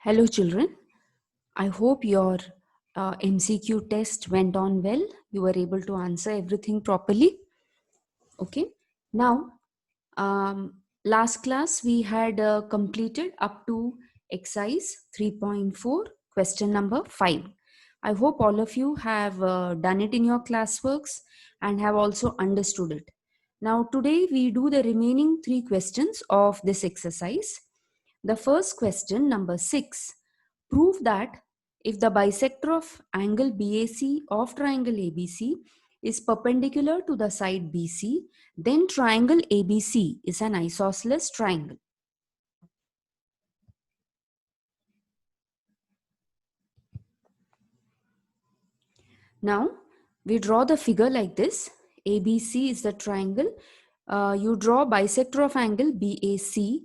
Hello, children. I hope your MCQ test went on well. You were able to answer everything properly. Okay. Now, last class we had completed up to exercise 3.4, question number 5. I hope all of you have done it in your classworks and have also understood it. Now, today we do the remaining 3 questions of this exercise. The first question, number 6, prove that if the bisector of angle BAC of triangle ABC is perpendicular to the side BC, then triangle ABC is an isosceles triangle. Now, we draw the figure like this. ABC is the triangle. You draw bisector of angle BAC,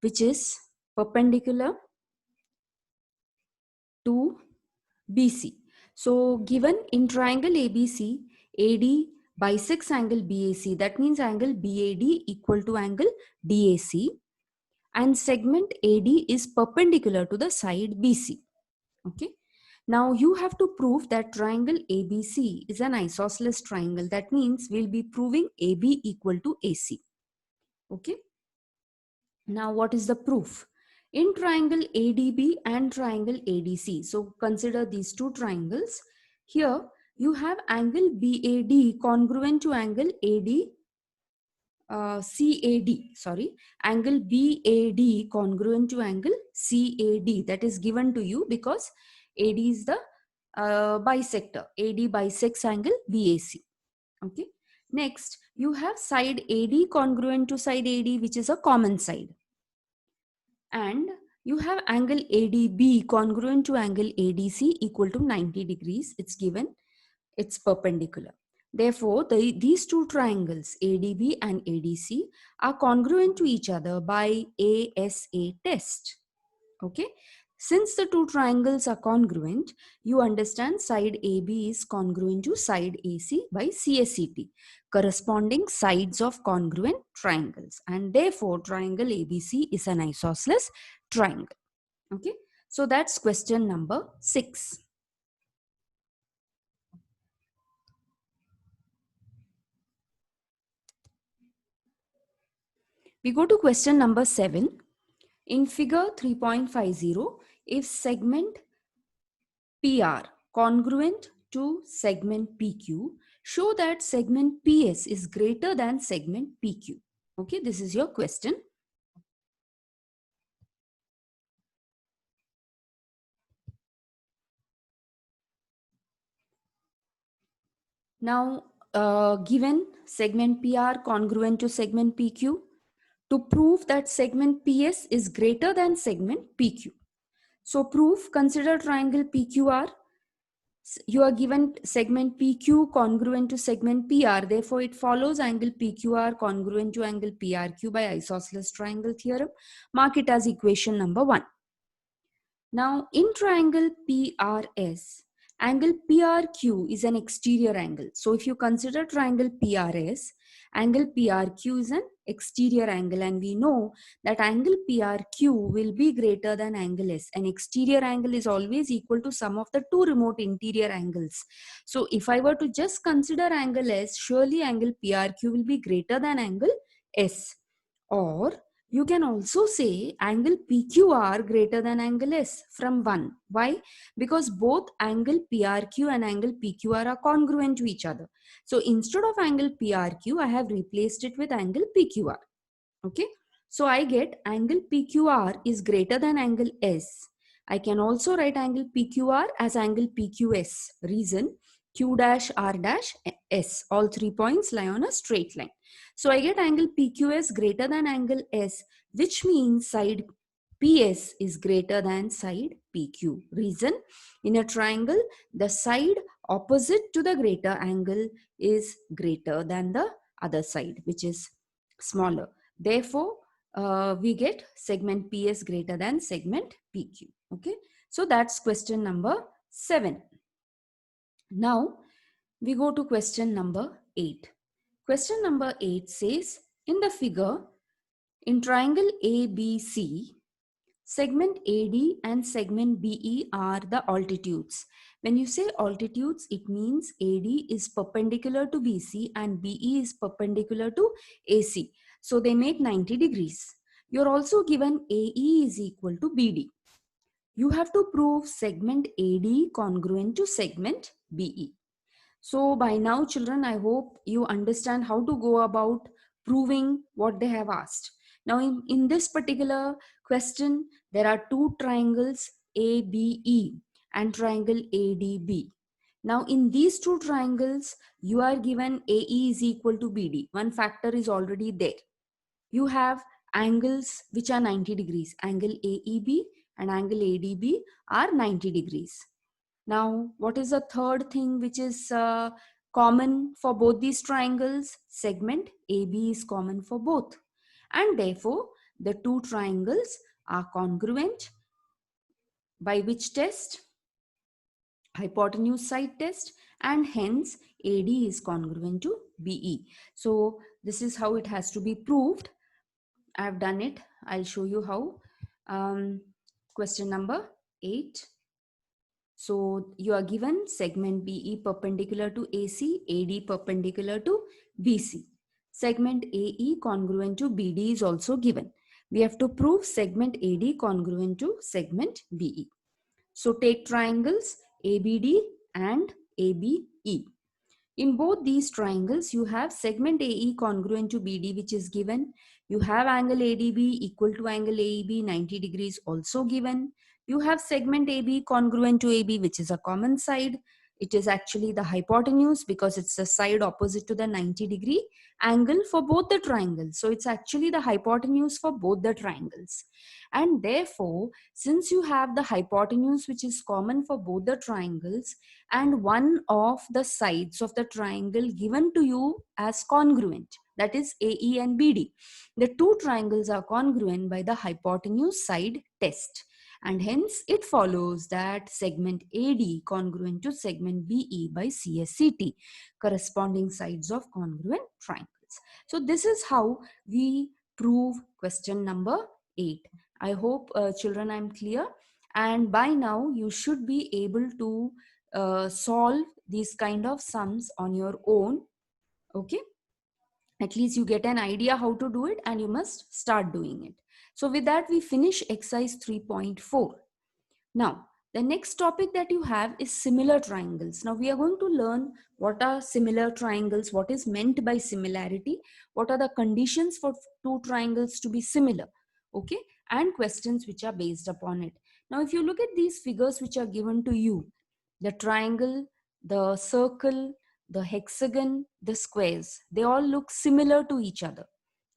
which is perpendicular to BC. So given in triangle ABC, AD bisects angle BAC. That means angle BAD equal to angle DAC. And segment AD is perpendicular to the side BC. Okay. Now you have to prove that triangle ABC is an isosceles triangle. That means we'll be proving AB equal to AC. Okay. Now what is the proof? In triangle ADB and triangle ADC, so consider these two triangles. Here you have angle BAD congruent to angle angle BAD congruent to angle CAD, that is given to you because AD is the bisector. AD bisects angle BAC. Okay. Next, you have side AD congruent to side AD, which is a common side. And you have angle ADB congruent to angle ADC equal to 90 degrees. It's given, it's perpendicular. Therefore, these two triangles, ADB and ADC, are congruent to each other by ASA test. Okay. Since the two triangles are congruent, you understand side AB is congruent to side AC by CSCT, corresponding sides of congruent triangles. And therefore, triangle ABC is an isosceles triangle. Okay. So that's question number 6. We go to question number 7. In figure 3.50, if segment PR congruent to segment PQ, show that segment PS is greater than segment PQ. Okay, this is your question. Now, given segment PR congruent to segment PQ, to prove that segment PS is greater than segment PQ. So proof, consider triangle PQR. You are given segment PQ congruent to segment PR. Therefore, it follows angle PQR congruent to angle PRQ by isosceles triangle theorem. Mark it as equation number 1. Now, in triangle PRS, angle PRQ is an exterior angle. So, if you consider triangle PRS, angle PRQ is an exterior angle, and we know that angle PRQ will be greater than angle S. An exterior angle is always equal to sum of the two remote interior angles. So, if I were to just consider angle S, surely angle PRQ will be greater than angle S. Or you can also say angle PQR greater than angle S from 1. Why? Because both angle PRQ and angle PQR are congruent to each other. So instead of angle PRQ, I have replaced it with angle PQR. Okay. So I get angle PQR is greater than angle S. I can also write angle PQR as angle PQS. Reason, Q dash R dash S. All 3 points lie on a straight line. So I get angle PQS greater than angle S, which means side PS is greater than side PQ. Reason, in a triangle, the side opposite to the greater angle is greater than the other side, which is smaller. Therefore, we get segment PS greater than segment PQ. Okay. So that's question number 7. Now, we go to question number 8. Question number 8 says, in the figure, in triangle ABC, Segment AD and segment BE are the altitudes. When you say altitudes, it means AD is perpendicular to BC and BE is perpendicular to AC. So they make 90 degrees. You're also given AE is equal to BD. You have to prove segment AD congruent to segment BE. So by now, children, I hope you understand how to go about proving what they have asked. Now, in this particular question, there are two triangles ABE and triangle ADB. Now, in these two triangles, you are given AE is equal to BD. One factor is already there. You have angles which are 90 degrees. Angle AEB and angle ADB are 90 degrees. Now, what is the third thing which is common for both these triangles? Segment AB is common for both. And therefore, the two triangles are congruent by which test? Hypotenuse side test, and hence AD is congruent to BE. So, this is how it has to be proved. I have done it. I'll show you how. Question number 8. So you are given segment BE perpendicular to AC, AD perpendicular to BC. Segment AE congruent to BD is also given. We have to prove segment AD congruent to segment BE. So take triangles ABD and ABE. In both these triangles, you have segment AE congruent to BD, which is given. You have angle ADB equal to angle AEB, 90 degrees, also given. You have segment AB congruent to AB, which is a common side. It is actually the hypotenuse because it's the side opposite to the 90-degree angle for both the triangles. So it's actually the hypotenuse for both the triangles. And therefore, since you have the hypotenuse which is common for both the triangles, and one of the sides of the triangle given to you as congruent, that is AE and BD. The two triangles are congruent by the hypotenuse side test, and hence it follows that segment AD congruent to segment BE by CSCT, corresponding sides of congruent triangles. So this is how we prove question number 8. I hope children I'm clear, and by now you should be able to solve these kind of sums on your own. Okay, at least you get an idea how to do it and you must start doing it. So with that we finish exercise 3.4. Now the next topic that you have is similar triangles. Now we are going to learn what are similar triangles, what is meant by similarity, what are the conditions for two triangles to be similar, okay, and questions which are based upon it. Now if you look at these figures which are given to you, the triangle, the circle, the hexagon, the squares, they all look similar to each other.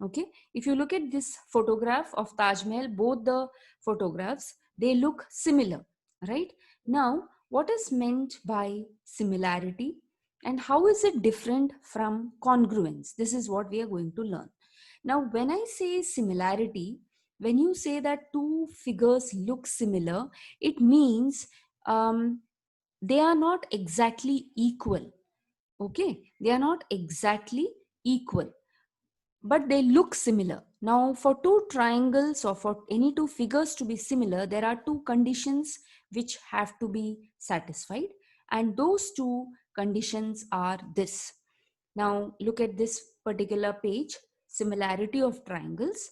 Okay, if you look at this photograph of Taj Mahal, both the photographs, they look similar, right? Now, what is meant by similarity and how is it different from congruence? This is what we are going to learn. Now, when I say similarity, when you say that two figures look similar, it means they are not exactly equal. Okay, they are not exactly equal, but they look similar. Now, for two triangles or for any two figures to be similar, there are two conditions which have to be satisfied, and those two conditions are this. Now, look at this particular page, similarity of triangles.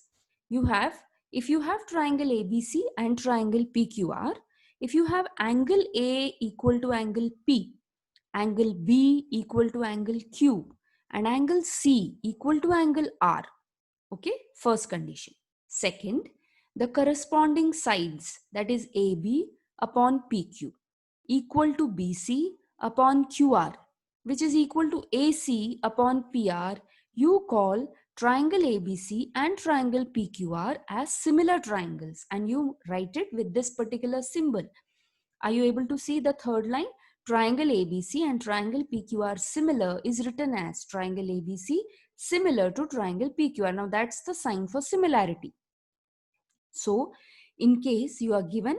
You have, if you have triangle ABC and triangle PQR, if you have angle A equal to angle P, angle B equal to angle Q, and angle C equal to angle R. Okay, first condition. Second, the corresponding sides, that is AB upon PQ, equal to BC upon QR, which is equal to AC upon PR, you call triangle ABC and triangle PQR as similar triangles, and you write it with this particular symbol. Are you able to see the third line? Triangle ABC and triangle PQR similar is written as triangle ABC similar to triangle PQR. Now that's the sign for similarity. So in case you are given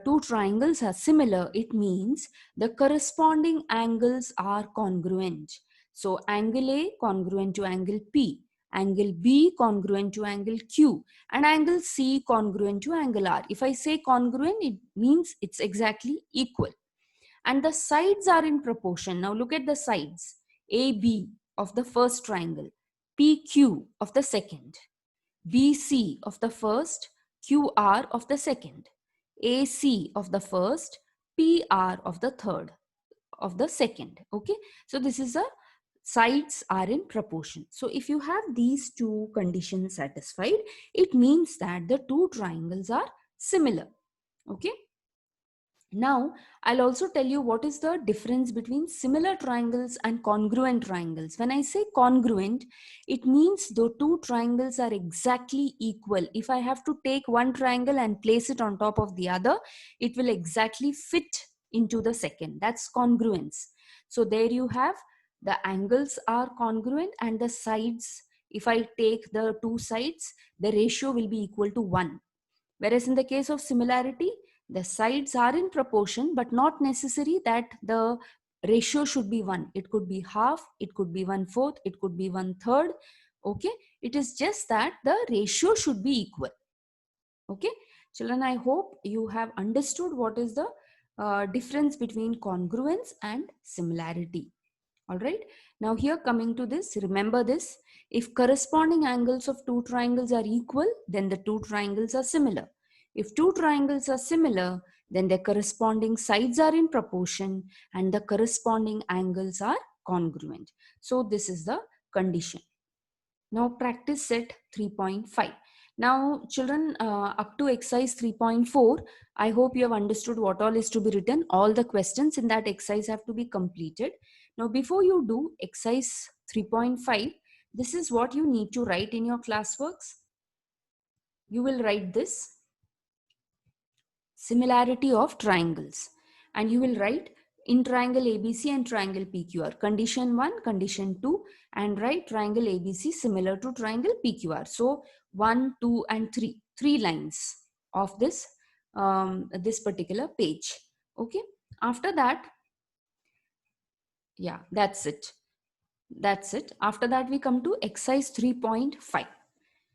two triangles are similar, it means the corresponding angles are congruent. So angle A congruent to angle P, angle B congruent to angle Q, and angle C congruent to angle R. If I say congruent, it means it's exactly equal. And the sides are in proportion. Now look at the sides. AB of the first triangle, PQ of the second, BC of the first, QR of the second, AC of the first, PR of the third, of the second. Okay, so this is a sides are in proportion. So if you have these two conditions satisfied, it means that the two triangles are similar. Okay, now I'll also tell you what is the difference between similar triangles and congruent triangles. When I say congruent, it means the two triangles are exactly equal. If I have to take one triangle and place it on top of the other, it will exactly fit into the second. That's congruence. So there you have, the angles are congruent and the sides, if I take the two sides, the ratio will be equal to 1. Whereas in the case of similarity, the sides are in proportion, but not necessary that the ratio should be 1. It could be half, it could be 1/4, it could be 1/3. Okay, it is just that the ratio should be equal. Okay, children, I hope you have understood what is the difference between congruence and similarity. All right, now here coming to this, remember this: if corresponding angles of two triangles are equal, then the two triangles are similar. If two triangles are similar, then their corresponding sides are in proportion and the corresponding angles are congruent. So this is the condition. Now practice set 3.5. Now children, up to exercise 3.4, I hope you have understood what all is to be written. All the questions in that exercise have to be completed. Now before you do exercise 3.5, this is what you need to write in your classworks. You will write this: similarity of triangles, and you will write in triangle ABC and triangle PQR, condition 1, condition 2, and write triangle ABC similar to triangle PQR. So 1, 2 and 3 lines of this this particular page. Okay, after that, yeah, that's it. After that we come to exercise 3.5.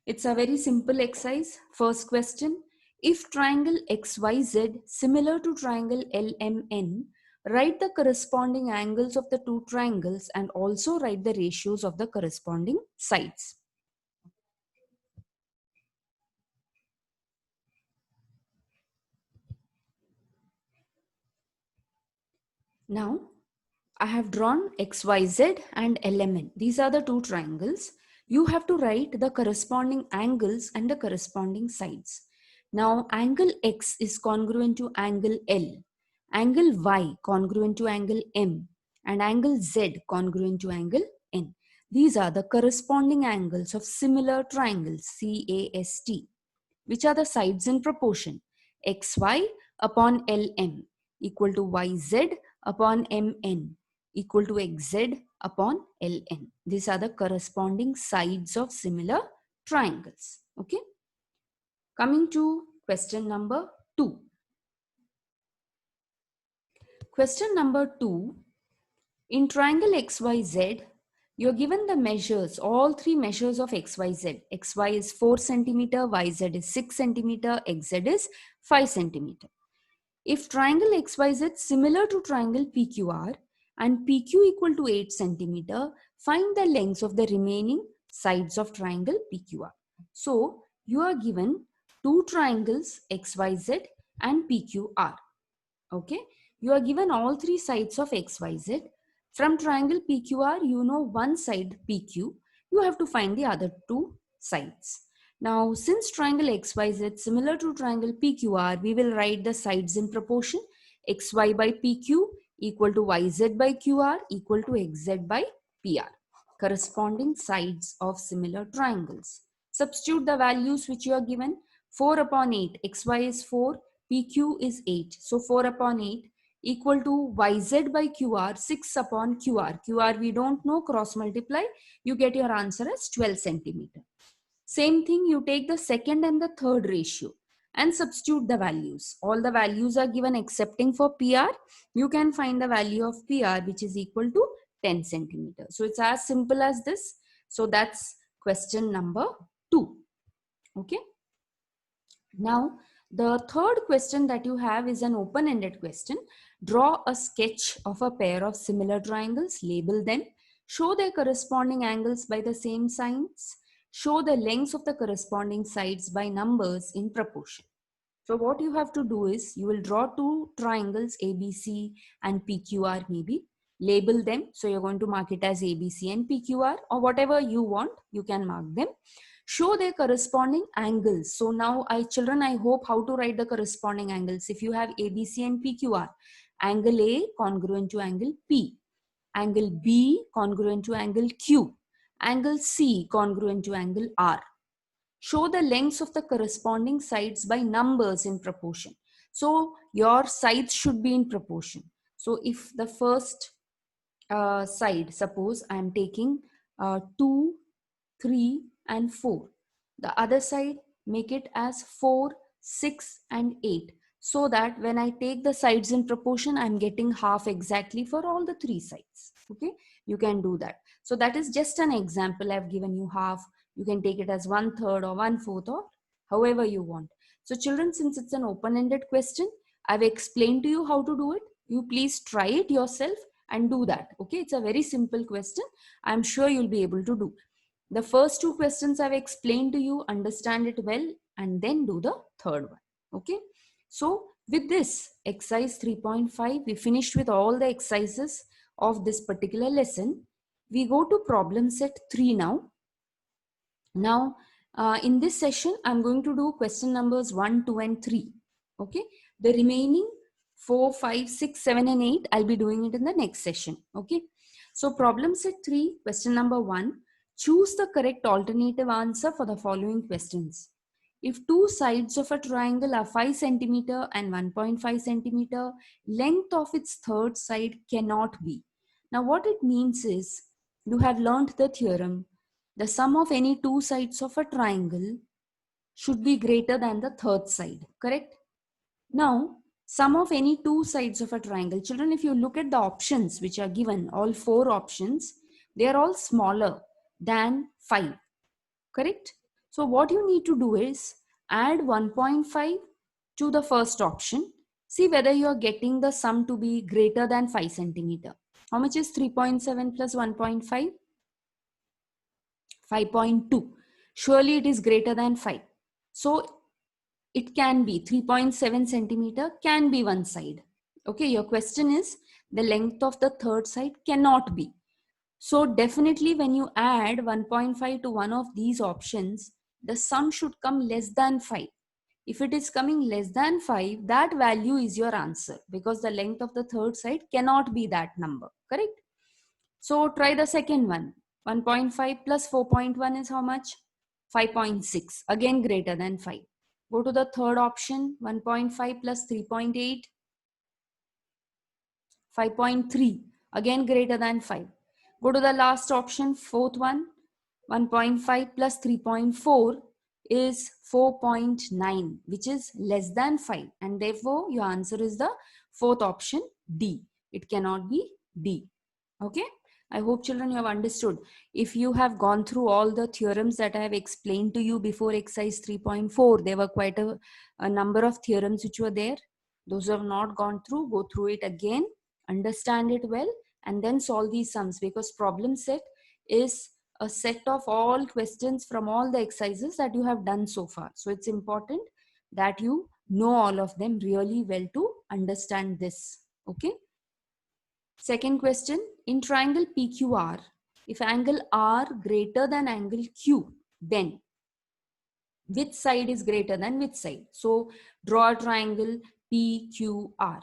It's a very simple exercise. First question: if triangle XYZ similar to triangle LMN, write the corresponding angles of the two triangles and also write the ratios of the corresponding sides. Now, I have drawn XYZ and LMN. These are the two triangles. You have to write the corresponding angles and the corresponding sides. Now, angle X is congruent to angle L, angle Y congruent to angle M, and angle Z congruent to angle N. These are the corresponding angles of similar triangles, CAST, which are the sides in proportion: XY upon LM equal to YZ upon MN equal to XZ upon LN. These are the corresponding sides of similar triangles. Okay. Coming to question number 2. Question number 2. In triangle XYZ, you're given the measures, all three measures of XYZ. XY is 4 centimeter, YZ is 6 centimeter, XZ is 5 centimeter. If triangle XYZ similar to triangle PQR and PQ equal to 8 centimeter, find the lengths of the remaining sides of triangle PQR. So you are given two triangles XYZ and PQR. Okay, you are given all three sides of XYZ. From triangle PQR, you know one side PQ. You have to find the other two sides. Now, since triangle XYZ similar to triangle PQR, we will write the sides in proportion: XY by PQ equal to YZ by QR equal to XZ by PR, corresponding sides of similar triangles. Substitute the values which you are given. 4 upon 8, XY is 4, PQ is 8. So 4 upon 8 equal to YZ by QR, 6 upon QR. QR we don't know, cross multiply, you get your answer as 12 centimeter. Same thing, you take the second and the third ratio and substitute the values. All the values are given excepting for PR. You can find the value of PR which is equal to 10 centimeter. So it's as simple as this. So that's question number 2. Okay. Now, the third question that you have is an open-ended question. Draw a sketch of a pair of similar triangles, label them, show their corresponding angles by the same signs, show the lengths of the corresponding sides by numbers in proportion. So what you have to do is you will draw two triangles ABC and PQR maybe, label them. So you're going to mark it as ABC and PQR or whatever you want, you can mark them. Show their corresponding angles. So now children, I hope how to write the corresponding angles. If you have ABC and PQR, angle A congruent to angle P, angle B congruent to angle Q, angle C congruent to angle R. Show the lengths of the corresponding sides by numbers in proportion. So your sides should be in proportion. So if the first side, suppose I am taking 2, 3 and 4. The other side, make it as 4, 6 and 8. So that when I take the sides in proportion, I'm getting half exactly for all the 3 sides. Okay, you can do that. So that is just an example. I've given you half. You can take it as 1/3 or 1/4 or however you want. So children, since it's an open-ended question, I've explained to you how to do it. You please try it yourself and do that. Okay, it's a very simple question. I'm sure you'll be able to do. The first 2 questions I've explained to you, understand it well, and then do the third one. Okay, so with this exercise 3.5, we finished with all the exercises of this particular lesson. We go to problem set 3 now. Now, in this session, I'm going to do question numbers 1, 2, and 3. Okay, the remaining 4, 5, 6, 7, and 8, I'll be doing it in the next session. Okay, so problem set 3, question number 1. Choose the correct alternative answer for the following questions. If two sides of a triangle are 5 centimeter and 1.5 centimeter, length of its third side cannot be. Now, what it means is, you have learned the theorem. The sum of any two sides of a triangle should be greater than the third side, correct? Now, sum of any two sides of a triangle. Children, if you look at the options which are given, all 4 options, they are all smaller than 5, correct? So what you need to do is add 1.5 to the first option. See whether you are getting the sum to be greater than 5 centimeter. How much is 3.7 plus 1.5? 5.2. Surely it is greater than 5. So it can be 3.7 centimeter can be one side. Okay, your question is the length of the third side cannot be. So definitely when you add 1.5 to one of these options, the sum should come less than 5. If it is coming less than 5, that value is your answer because the length of the third side cannot be that number, correct? So try the second one. 1.5 plus 4.1 is how much? 5.6. Again greater than 5. Go to the third option. 1.5 plus 3.8. 5.3. Again greater than 5. Go to the last option, fourth one. 1.5 plus 3.4 is 4.9, which is less than 5. And therefore, your answer is the fourth option, D. It cannot be D. Okay. I hope children you have understood. If you have gone through all the theorems that I have explained to you before exercise 3.4, there were quite a number of theorems which were there. Those who have not gone through, go through it again, understand it well, and then solve these sums, because problem set is a set of all questions from all the exercises that you have done so far. So it's important that you know all of them really well to understand this. Okay. Second question, in triangle PQR, if angle R greater than angle Q, then which side is greater than which side? So draw a triangle PQR.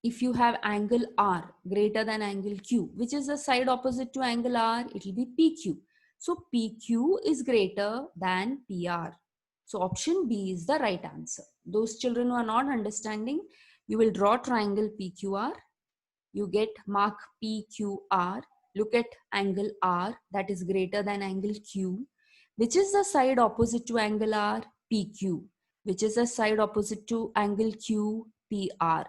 If you have angle R greater than angle Q, which is the side opposite to angle R, it will be PQ. So PQ is greater than PR. So option B is the right answer. Those children who are not understanding, you will draw triangle PQR. You get mark PQR. Look at angle R that is greater than angle Q. Which is the side opposite to angle R? PQ. Which is the side opposite to angle Q? PR.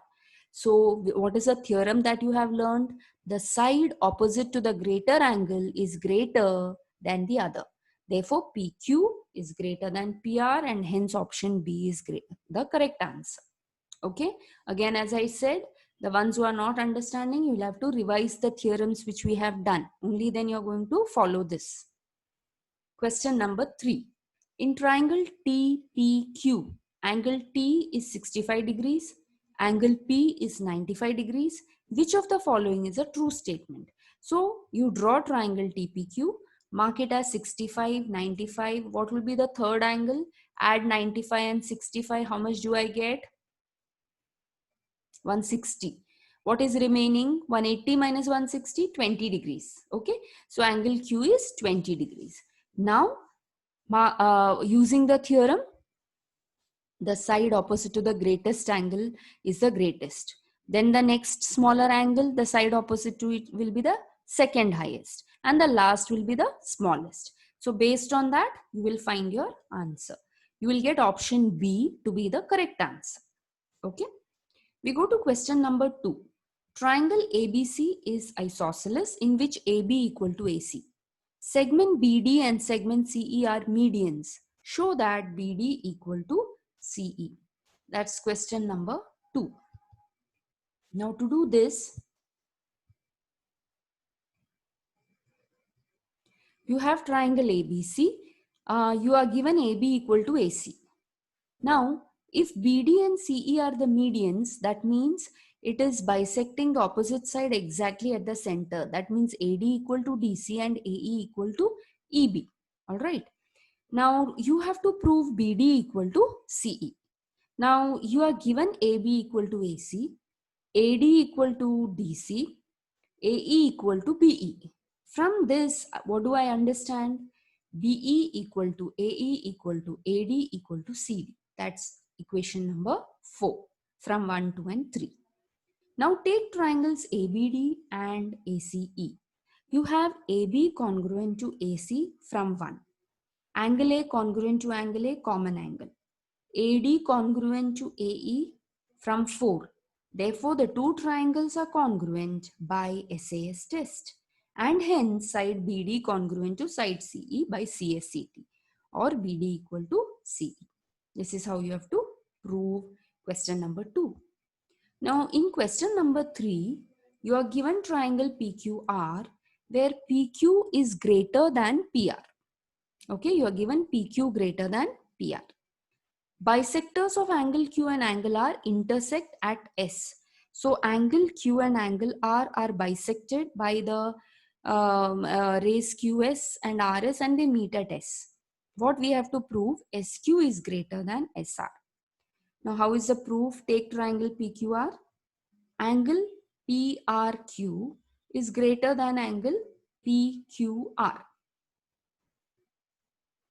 So what is the theorem that you have learned? The side opposite to the greater angle is greater than the other. Therefore, PQ is greater than PR and hence option B is the correct answer. Okay. Again, as I said, the ones who are not understanding, you will have to revise the theorems which we have done. Only then you are going to follow this. Question number 3. In triangle TPQ, angle T is 65 degrees, angle P is 95 degrees. Which of the following is a true statement? So you draw triangle TPQ, mark it as 65, 95. What will be the third angle? Add 95 and 65. How much do I get? 160. What is remaining? 180 minus 160, 20 degrees. Okay. So angle Q is 20 degrees. Now, using the theorem, the side opposite to the greatest angle is the greatest. Then the next smaller angle, the side opposite to it will be the second highest. And the last will be the smallest. So based on that, you will find your answer. You will get option B to be the correct answer. Okay. We go to question number 2. Triangle ABC is isosceles in which AB equal to AC. Segment BD and segment CE are medians. Show that BD equal to CE. That's question number 2. Now to do this, you have triangle ABC. You are given AB equal to AC. Now, if BD and CE are the medians, that means it is bisecting the opposite side exactly at the center. That means AD equal to DC and AE equal to EB. All right. Now, you have to prove BD equal to CE. Now, you are given AB equal to AC, AD equal to DC, AE equal to BE. From this, what do I understand? BE equal to AE equal to AD equal to CD. That's equation number 4 from 1, 2 and 3. Now take triangles ABD and ACE. You have AB congruent to AC from 1. Angle A congruent to angle A, common angle. AD congruent to AE from 4. Therefore, the two triangles are congruent by SAS test. And hence, side BD congruent to side CE by CSCT, or BD equal to CE. This is how you have to prove question number 2. Now, in question number 3, you are given triangle PQR where PQ is greater than PR. Okay, you are given PQ greater than PR. Bisectors of angle Q and angle R intersect at S. So angle Q and angle R are bisected by the rays QS and RS and they meet at S. What we have to prove? SQ is greater than SR. Now how is the proof? Take triangle PQR. Angle PRQ is greater than angle PQR.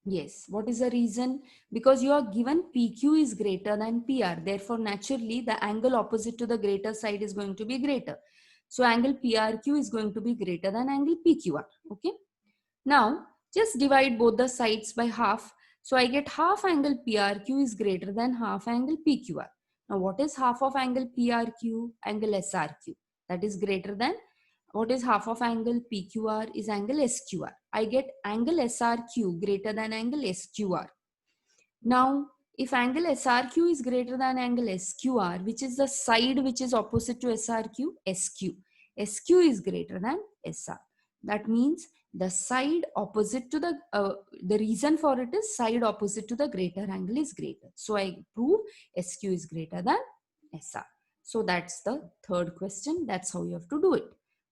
Yes. What is the reason? Because you are given PQ is greater than PR. Therefore, naturally, the angle opposite to the greater side is going to be greater. So, angle PRQ is going to be greater than angle PQR. Okay. Now, just divide both the sides by half. So, I get half angle PRQ is greater than half angle PQR. Now, what is half of angle PRQ? Angle SRQ. That is greater than. What is half of angle PQR is angle SQR. I get angle SRQ greater than angle SQR. Now, if angle SRQ is greater than angle SQR, which is the side which is opposite to SRQ? SQ. SQ is greater than SR. That means the side opposite to the reason for it is side opposite to the greater angle is greater. So I prove SQ is greater than SR. So that's the third question. That's how you have to do it.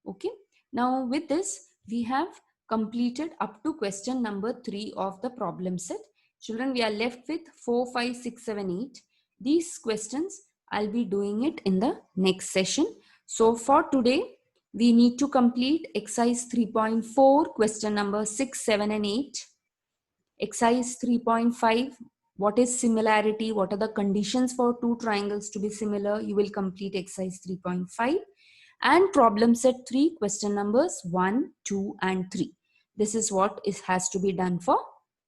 Okay. Now with this, we have completed up to question number 3 of the problem set. Children, we are left with 4, 5, 6, 7, 8. These questions, I'll be doing it in the next session. So for today, we need to complete exercise 3.4, question number 6, 7 and 8. Exercise 3.5, what is similarity? What are the conditions for two triangles to be similar? You will complete exercise 3.5. And problem set 3, question numbers 1, 2 and 3. This is what has to be done for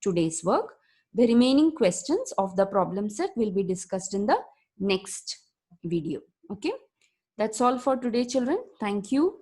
today's work. The remaining questions of the problem set will be discussed in the next video. Okay. That's all for today, children. Thank you.